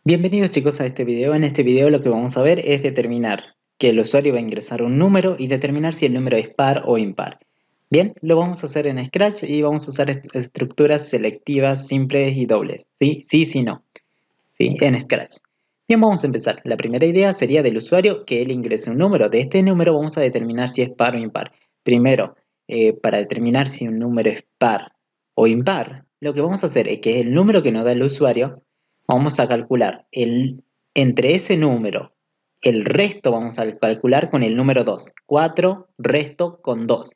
Bienvenidos chicos a este video. En este video lo que vamos a ver es determinar que el usuario va a ingresar un número y determinar si el número es par o impar. Bien, lo vamos a hacer en Scratch y vamos a usar estructuras selectivas, simples y dobles. ¿Sí? Sí, sí, no. Sí, en Scratch. Bien, vamos a empezar. La primera idea sería del usuario que él ingrese un número. De este número vamos a determinar si es par o impar. Primero, para determinar si un número es par o impar, lo que vamos a hacer es que el número que nos da el usuario, vamos a calcular entre ese número, el resto vamos a calcular con el número 2. 4 resto con 2.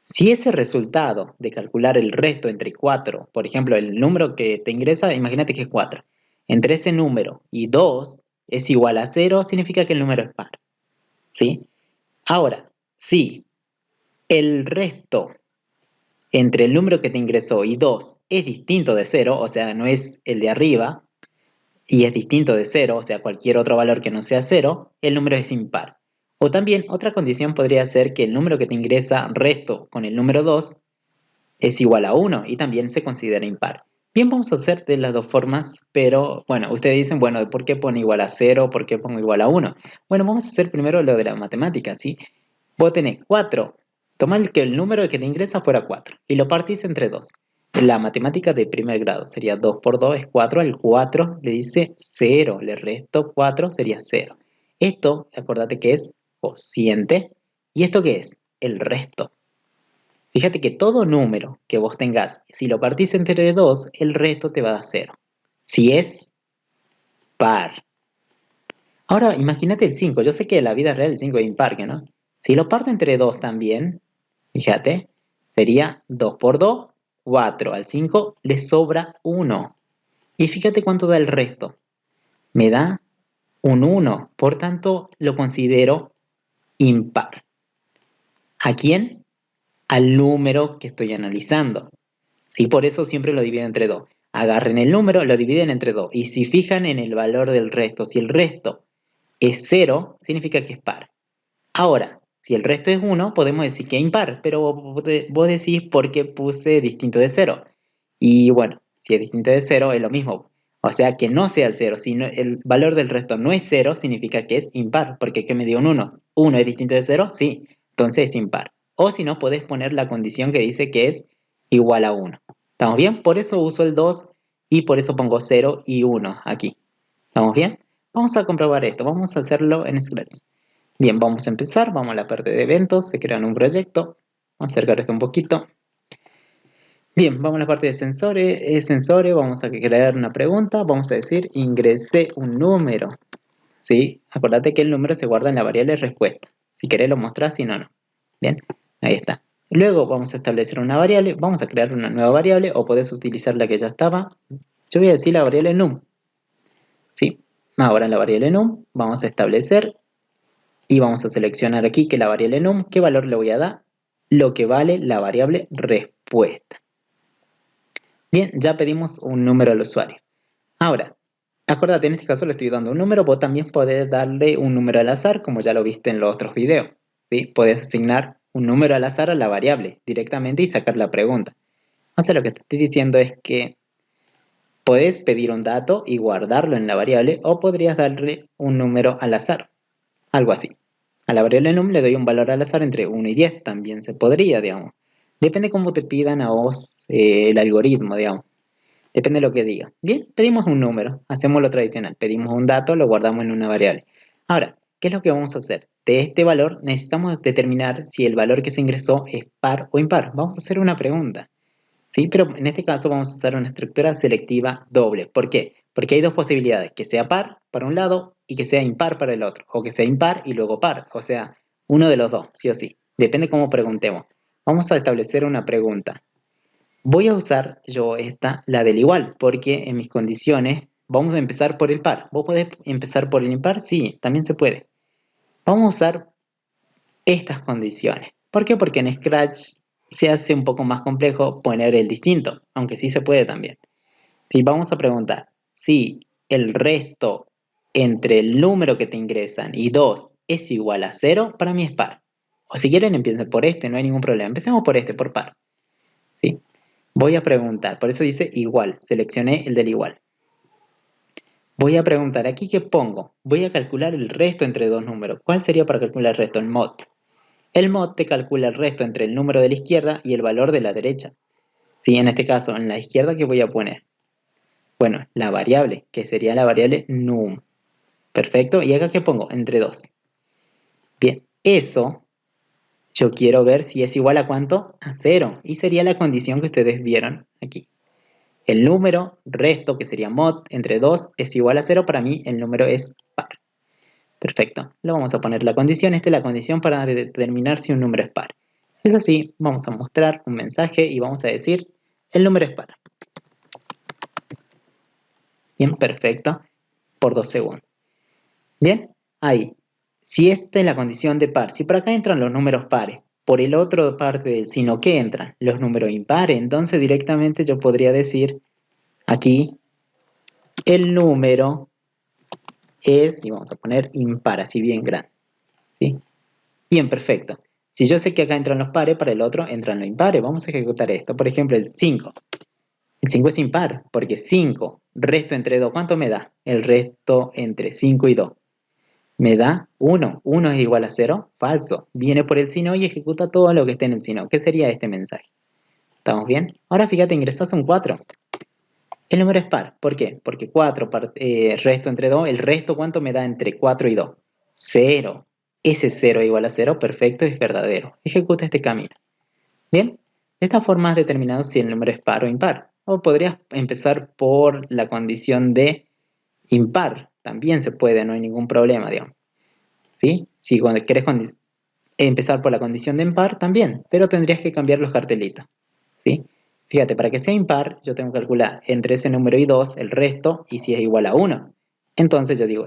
Si ese resultado de calcular el resto entre 4, por ejemplo, el número que te ingresa, imagínate que es 4, entre ese número y 2 es igual a 0, significa que el número es par. ¿Sí? Ahora, si el resto entre el número que te ingresó y 2 es distinto de 0, o sea, no es el de arriba, y es distinto de 0, o sea, cualquier otro valor que no sea 0, el número es impar. O también otra condición podría ser que el número que te ingresa resto con el número 2 es igual a 1 y también se considera impar. Bien, vamos a hacer de las dos formas, pero bueno, ustedes dicen, bueno, ¿por qué pone igual a 0? ¿Por qué pongo igual a 1? Bueno, vamos a hacer primero lo de la matemática, ¿sí? Vos tenés 4, tomá que el número que te ingresa fuera 4 y lo partís entre 2. La matemática de primer grado sería 2 por 2 es 4, al 4 le dice 0, le resto 4 sería 0. Esto, acordate que es cociente, ¿y esto qué es? El resto. Fíjate que todo número que vos tengas, si lo partís entre 2, el resto te va a dar 0. Si es par. Ahora, imagínate el 5. Yo sé que en la vida real el 5 es impar, ¿no? Si lo parto entre 2 también, fíjate, sería 2 por 2, 4. Al 5 le sobra 1. Y fíjate cuánto da el resto. Me da un 1. Por tanto, lo considero impar. ¿A quién? Al número que estoy analizando. ¿Sí? Por eso siempre lo dividen entre 2. Agarren el número, lo dividen entre 2. Y si fijan en el valor del resto, si el resto es 0, significa que es par. Ahora, si el resto es 1, podemos decir que es impar, pero vos decís por qué puse distinto de 0. Y bueno, si es distinto de 0 es lo mismo. O sea, que no sea el 0. Si no, el valor del resto no es 0, significa que es impar, porque ¿qué me dio un 1? ¿1 es distinto de 0? Sí, entonces es impar. O si no, podés poner la condición que dice que es igual a 1. ¿Estamos bien? Por eso uso el 2 y por eso pongo 0 y 1 aquí. ¿Estamos bien? Vamos a comprobar esto. Vamos a hacerlo en Scratch. Bien, vamos a empezar. Vamos a la parte de eventos. Se crean un proyecto. Vamos a acercar esto un poquito. Bien, vamos a la parte de sensores. Vamos a crear una pregunta. Vamos a decir, ingresé un número. ¿Sí? Acuérdate que el número se guarda en la variable respuesta. Si querés lo mostrás, si no, no. Bien, ahí está. Luego vamos a establecer una variable. Vamos a crear una nueva variable o podés utilizar la que ya estaba. Yo voy a decir la variable num. ¿Sí? Ahora en la variable num vamos a establecer y vamos a seleccionar aquí que la variable num, ¿qué valor le voy a dar? Lo que vale la variable respuesta. Bien, ya pedimos un número al usuario. Ahora, acuérdate, en este caso le estoy dando un número, vos también podés darle un número al azar, como ya lo viste en los otros videos. ¿Sí? Podés asignar un número al azar a la variable directamente y sacar la pregunta. O sea, lo que te estoy diciendo es que podés pedir un dato y guardarlo en la variable o podrías darle un número al azar. Algo así. A la variable num le doy un valor al azar entre 1 y 10, también se podría, digamos. Depende cómo te pidan a vos el algoritmo, digamos. Depende de lo que diga. Bien, pedimos un número, hacemos lo tradicional. Pedimos un dato, lo guardamos en una variable. Ahora, ¿qué es lo que vamos a hacer? De este valor necesitamos determinar si el valor que se ingresó es par o impar. Vamos a hacer una pregunta. ¿Sí? Pero en este caso vamos a usar una estructura selectiva doble. ¿Por qué? Porque hay dos posibilidades, que sea par para un lado y que sea impar para el otro, o que sea impar y luego par, o sea, uno de los dos, sí o sí. Depende cómo preguntemos. Vamos a establecer una pregunta. Voy a usar yo esta, la del igual, porque en mis condiciones vamos a empezar por el par. ¿Vos podés empezar por el impar? Sí, también se puede. Vamos a usar estas condiciones. ¿Por qué? Porque en Scratch se hace un poco más complejo poner el distinto, aunque sí se puede también. Si vamos a preguntar si el resto entre el número que te ingresan y 2 es igual a 0, para mí es par. O si quieren empiecen por este, no hay ningún problema. Empecemos por este, por par. ¿Sí? Voy a preguntar, por eso dice igual, seleccioné el del igual. Voy a preguntar, ¿aquí qué pongo? Voy a calcular el resto entre dos números. ¿Cuál sería para calcular el resto? El mod. El mod te calcula el resto entre el número de la izquierda y el valor de la derecha. Sí, en este caso, en la izquierda, ¿qué voy a poner? Bueno, la variable, que sería la variable num. Perfecto, ¿y acá qué pongo? Entre 2. Bien, eso yo quiero ver si es igual a ¿cuánto? A 0. Y sería la condición que ustedes vieron aquí. El número resto, que sería mod, entre 2 es igual a 0. Para mí el número es par. Perfecto, le vamos a poner la condición. Esta es la condición para determinar si un número es par. Si es así, vamos a mostrar un mensaje y vamos a decir el número es par. Bien, perfecto, por 2 segundos. Bien, ahí. Si esta es la condición de par, si por acá entran los números pares, por el otro parte del signo, ¿qué entran? Los números impares. Entonces directamente yo podría decir aquí el número es, y vamos a poner impar, así bien grande. ¿Sí? Bien, perfecto. Si yo sé que acá entran los pares, para el otro entran los impares. Vamos a ejecutar esto. Por ejemplo, el 5. El 5 es impar, porque 5 resto entre 2, ¿cuánto me da? El resto entre 5 y 2. Me da 1. 1 es igual a 0. Falso. Viene por el signo y ejecuta todo lo que esté en el signo. ¿Qué sería este mensaje? ¿Estamos bien? Ahora fíjate, ingresas un 4. El número es par. ¿Por qué? Porque 4 resto entre 2. ¿El resto cuánto me da entre 4 y 2? 0. Ese 0 igual a 0. Perfecto, es verdadero. Ejecuta este camino. Bien. De esta forma has determinado si el número es par o impar. O podrías empezar por la condición de impar. También se puede, no hay ningún problema, digamos. ¿Sí? Si cuando quieres empezar por la condición de impar, también, pero tendrías que cambiar los cartelitos. ¿Sí? Fíjate, para que sea impar, yo tengo que calcular entre ese número y 2 el resto, y si es igual a 1. Entonces yo digo,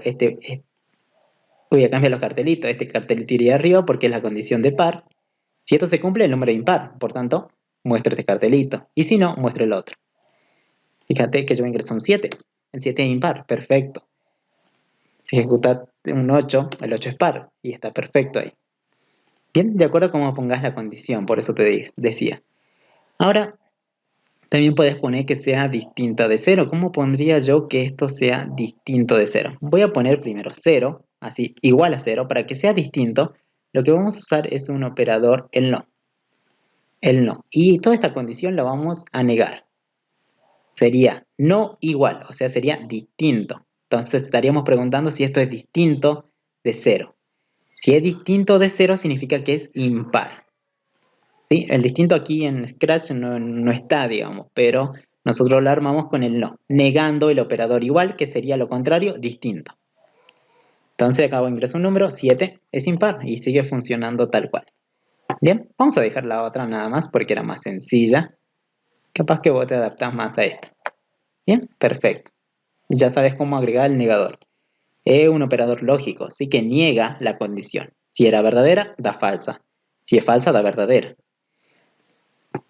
voy a cambiar los cartelitos. Este cartelito iría arriba porque es la condición de par. Si esto se cumple, el número es impar. Por tanto, muestro este cartelito. Y si no, muestro el otro. Fíjate que yo ingreso un 7. El 7 es impar. Perfecto. Si ejecuta un 8, el 8 es par. Y está perfecto ahí. Bien, de acuerdo a cómo pongas la condición, por eso te decía. Ahora, también puedes poner que sea distinta de 0. ¿Cómo pondría yo que esto sea distinto de 0? Voy a poner primero 0, así, igual a 0. Para que sea distinto, lo que vamos a usar es un operador el no. El no. Y toda esta condición la vamos a negar. Sería no igual, o sea, sería distinto. Entonces estaríamos preguntando si esto es distinto de 0. Si es distinto de 0 significa que es impar. ¿Sí? El distinto aquí en Scratch no está, digamos, pero nosotros lo armamos con el no, negando el operador igual, que sería lo contrario, distinto. Entonces acabo de ingresar un número, 7 es impar y sigue funcionando tal cual. Bien, vamos a dejar la otra nada más porque era más sencilla. Capaz que vos te adaptás más a esta. Bien, perfecto. Ya sabes cómo agregar el negador. Es un operador lógico, así que niega la condición. Si era verdadera, da falsa. Si es falsa, da verdadera.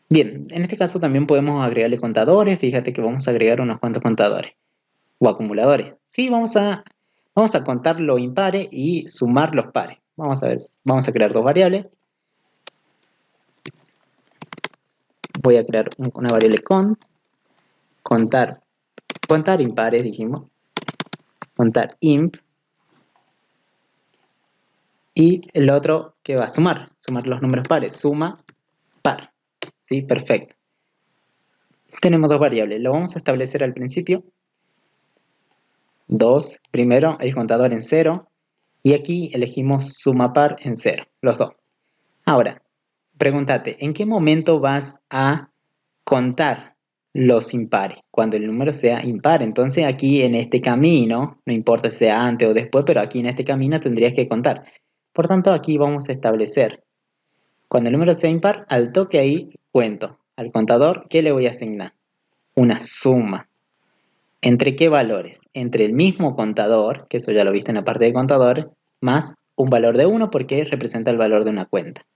Bien, en este caso también podemos agregarle contadores. Fíjate que vamos a agregar unos cuantos contadores. O acumuladores. Sí, vamos a contar los impares y sumar los pares. Vamos a ver, vamos a crear dos variables. Voy a crear una variable contar impares, dijimos. Contar imp. Y el otro que va a sumar los números pares. Suma par. ¿Sí? Perfecto. Tenemos dos variables. Lo vamos a establecer al principio. 2, primero el contador en 0. Y aquí elegimos suma par en 0. Los dos. Ahora, pregúntate, ¿en qué momento vas a contar los impares? Cuando el número sea impar. Entonces aquí en este camino, no importa si sea antes o después, pero aquí en este camino tendrías que contar. Por tanto, aquí vamos a establecer. Cuando el número sea impar, al toque ahí cuento. Al contador, ¿qué le voy a asignar? Una suma. ¿Entre qué valores? Entre el mismo contador, que eso ya lo viste en la parte de contador, más un valor de 1 porque representa el valor de una cuenta.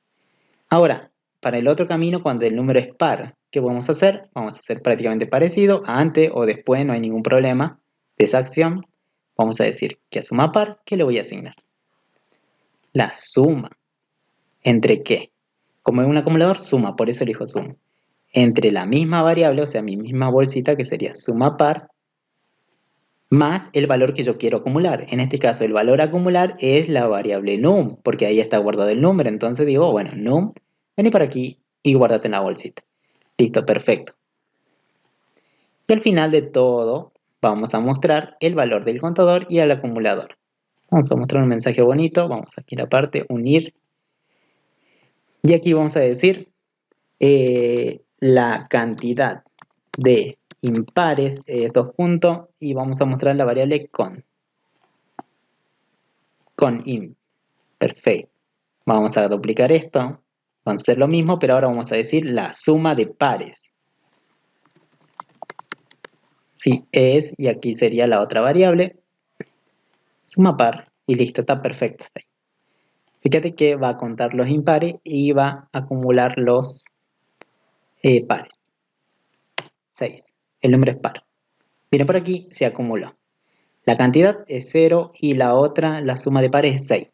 Ahora, para el otro camino, cuando el número es par, ¿qué vamos a hacer? Vamos a hacer prácticamente parecido, antes o después, no hay ningún problema de esa acción. Vamos a decir que a suma par, ¿qué le voy a asignar? La suma. ¿Entre qué? Como es un acumulador, suma, por eso elijo suma. Entre la misma variable, o sea, mi misma bolsita, que sería suma par, más el valor que yo quiero acumular. En este caso, el valor a acumular es la variable num, porque ahí está guardado el número. Entonces digo, bueno, num, vení para aquí y guárdate en la bolsita. Listo, perfecto. Y al final de todo, vamos a mostrar el valor del contador y el acumulador. Vamos a mostrar un mensaje bonito. Vamos aquí a la parte, unir. Y aquí vamos a decir la cantidad de impares, dos puntos, y vamos a mostrar la variable con imp. Perfecto. Vamos a duplicar esto. Vamos a hacer lo mismo, pero ahora vamos a decir la suma de pares. Sí, es, y aquí sería la otra variable. Suma par, y listo, está perfecto. Fíjate que va a contar los impares y va a acumular los pares. 6. El número es par. Miren, por aquí se acumuló. La cantidad es 0 y la otra, la suma de pares es 6.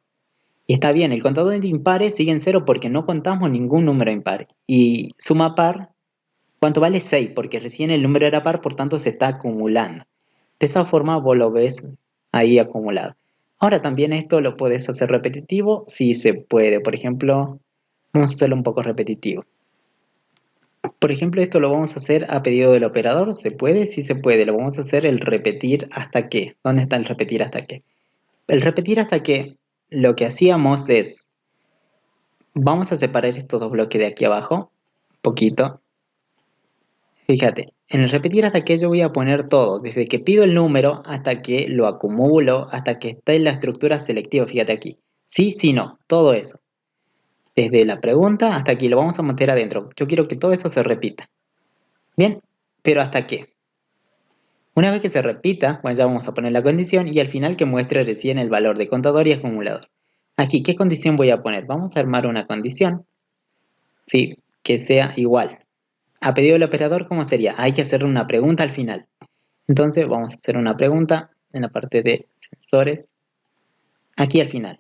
Y está bien, el contador de impares sigue en 0 porque no contamos ningún número impar. Y suma par, ¿cuánto vale? 6, porque recién el número era par, por tanto se está acumulando. De esa forma vos lo ves ahí acumulado. Ahora también esto lo puedes hacer repetitivo, sí se puede. Por ejemplo, vamos a hacerlo un poco repetitivo. Por ejemplo, esto lo vamos a hacer a pedido del operador. ¿Se puede? Sí se puede. Lo vamos a hacer el repetir hasta qué. ¿Dónde está el repetir hasta qué? El repetir hasta qué, lo que hacíamos es, vamos a separar estos dos bloques de aquí abajo, un poquito. Fíjate, en el repetir hasta que yo voy a poner todo, desde que pido el número hasta que lo acumulo, hasta que está en la estructura selectiva, fíjate aquí. Sí, sí, no, todo eso. Desde la pregunta hasta aquí lo vamos a meter adentro. Yo quiero que todo eso se repita. Bien, pero ¿hasta qué? Una vez que se repita, bueno, ya vamos a poner la condición y al final que muestre recién el valor de contador y acumulador. Aquí, ¿qué condición voy a poner? Vamos a armar una condición, sí, que sea igual. A pedido del operador, ¿cómo sería? Hay que hacerle una pregunta al final. Entonces vamos a hacer una pregunta en la parte de sensores, aquí al final,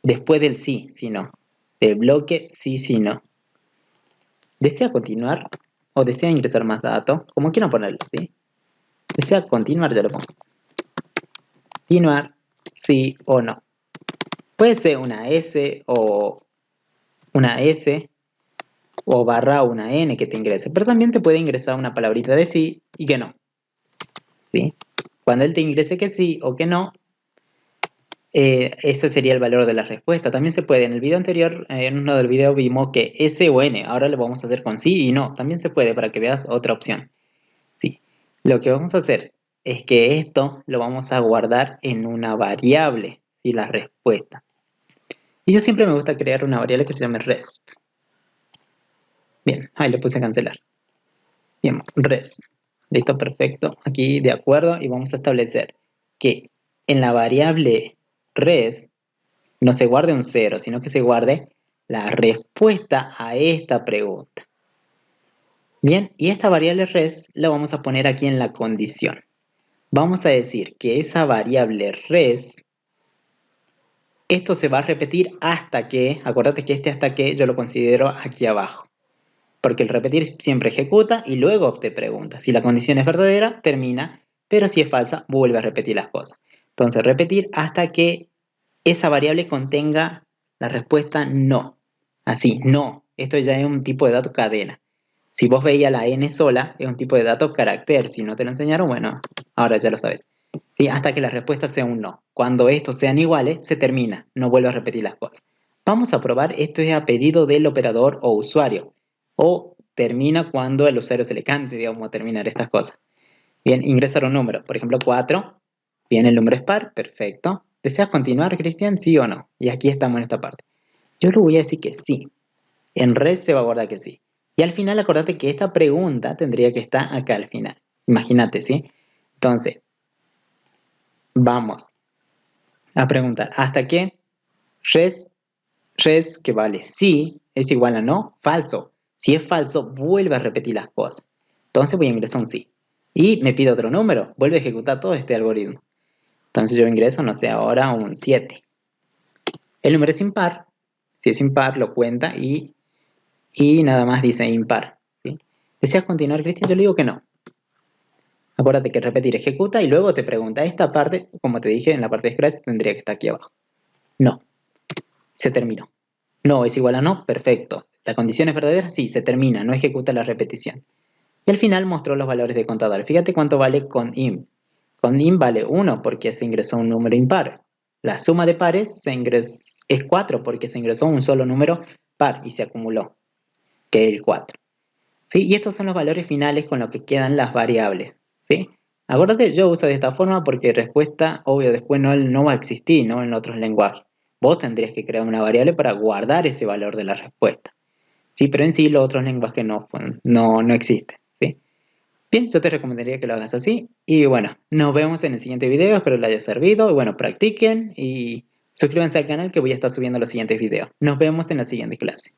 después del sí, si no, del bloque sí, si no. ¿Desea continuar o desea ingresar más datos? Como quieran ponerlo, ¿sí? ¿Desea continuar? Yo lo pongo. Continuar, sí o no. Puede ser una S o una S o barra una N que te ingrese, pero también te puede ingresar una palabrita de sí y que no, ¿sí? Cuando él te ingrese que sí o que no, ese sería el valor de la respuesta. También se puede, en el video anterior, en uno del video vimos que S o N, ahora lo vamos a hacer con sí y no, también se puede para que veas otra opción. Sí. Lo que vamos a hacer es que esto lo vamos a guardar en una variable, ¿sí? La respuesta. Y yo siempre me gusta crear una variable que se llame res. Bien, ahí le puse a cancelar. Bien, res. Listo, perfecto. Aquí de acuerdo y vamos a establecer que en la variable res no se guarde un 0, sino que se guarde la respuesta a esta pregunta. Bien, y esta variable res la vamos a poner aquí en la condición. Vamos a decir que esa variable res, esto se va a repetir hasta que, acuérdate que este hasta que yo lo considero aquí abajo. Porque el repetir siempre ejecuta y luego te pregunta. Si la condición es verdadera, termina, pero si es falsa, vuelve a repetir las cosas. Entonces, repetir hasta que esa variable contenga la respuesta no. Así, no. Esto ya es un tipo de dato cadena. Si vos veías la n sola, es un tipo de dato carácter. Si no te lo enseñaron, bueno, ahora ya lo sabes. ¿Sí? Hasta que la respuesta sea un no. Cuando estos sean iguales, se termina. No vuelve a repetir las cosas. Vamos a probar, esto es a pedido del operador o usuario. O termina cuando el usuario se le cante, digamos, terminar estas cosas. Bien, ingresar un número. Por ejemplo, 4. Bien, el número es par. Perfecto. ¿Deseas continuar, Cristian? ¿Sí o no? Y aquí estamos en esta parte. Yo le voy a decir que sí. En res se va a guardar que sí. Y al final acordate que esta pregunta tendría que estar acá al final. Imagínate, ¿sí? Entonces, vamos a preguntar, ¿hasta qué? Res que vale sí es igual a no, falso. Si es falso, vuelve a repetir las cosas. Entonces voy a ingresar un sí. Y me pide otro número, vuelve a ejecutar todo este algoritmo. Entonces yo ingreso, no sé, ahora un 7. El número es impar. Si es impar, lo cuenta y nada más dice impar. ¿Sí? ¿Deseas continuar, Cristian? Yo le digo que no. Acuérdate que repetir ejecuta y luego te pregunta, esta parte, como te dije, en la parte de Scratch tendría que estar aquí abajo. No, se terminó. No es igual a no, perfecto. ¿La condición es verdadera? Sí, se termina, no ejecuta la repetición. Y al final mostró los valores de contador. Fíjate cuánto vale con IM. Con IM vale 1 porque se ingresó un número impar. La suma de pares es 4 porque se ingresó un solo número par y se acumuló, que es el 4. ¿Sí? Y estos son los valores finales con los que quedan las variables. ¿Sí? Acuérdate, yo uso de esta forma porque respuesta, obvio, después no va a existir, ¿no? En otros lenguajes. Vos tendrías que crear una variable para guardar ese valor de la respuesta. ¿Sí? Pero en sí los otros lenguajes no existen. ¿Sí? Bien, yo te recomendaría que lo hagas así. Y bueno, nos vemos en el siguiente video. Espero les haya servido. Y bueno, practiquen y suscríbanse al canal que voy a estar subiendo los siguientes videos. Nos vemos en la siguiente clase.